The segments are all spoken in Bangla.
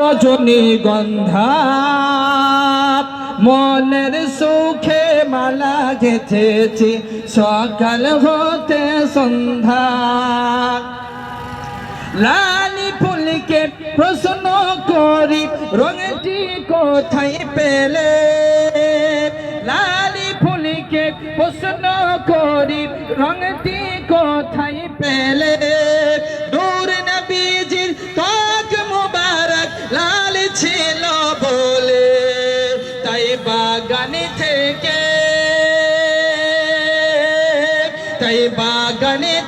রজনীগন্ধা মনের সুখে মালা গেঁথেছি সকাল হতে সন্ধ্যা লালি ফুলকে প্রশ্ন করি রঙটি কোথায় পেলে লালি ফুলকে প্রশ্ন করি রঙটি কোথায় পেলে নূর নবীজির পাক মুবারক লাল ছিল বলে তাই বাগানে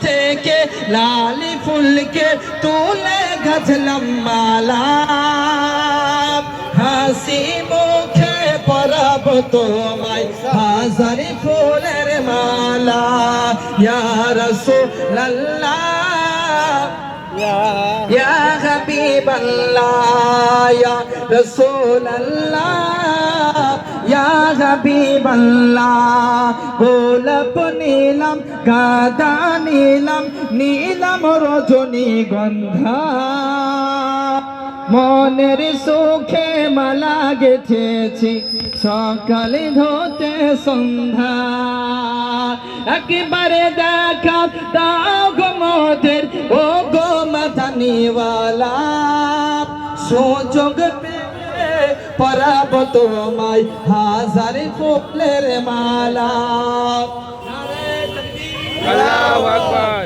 থেকে লালি ফুলকে তুলে গাছলাম মালা হাসি মুখে পরাব তোমায় হাজারি ফুলের মালা ইয়া রাসূলুল্লাহ ইয়া হাবিবাল্লাহ ইয়া রাসূলুল্লাহ ইয়া হাবিবাল্লাহ গোলাপ নীলাম গাঁদা নীলাম রজনীগন্ধা মনের সুখে মালা গেঁথেছি সকালে ধোতে সন্ধ্যা একবারে দেখা দাও গো মোদের ও গো মাদানীওয়ালা সুযোগ পেয়ে পরাব তোমায় হাজারি ফুলের মালা। আল্লাহু আকবার।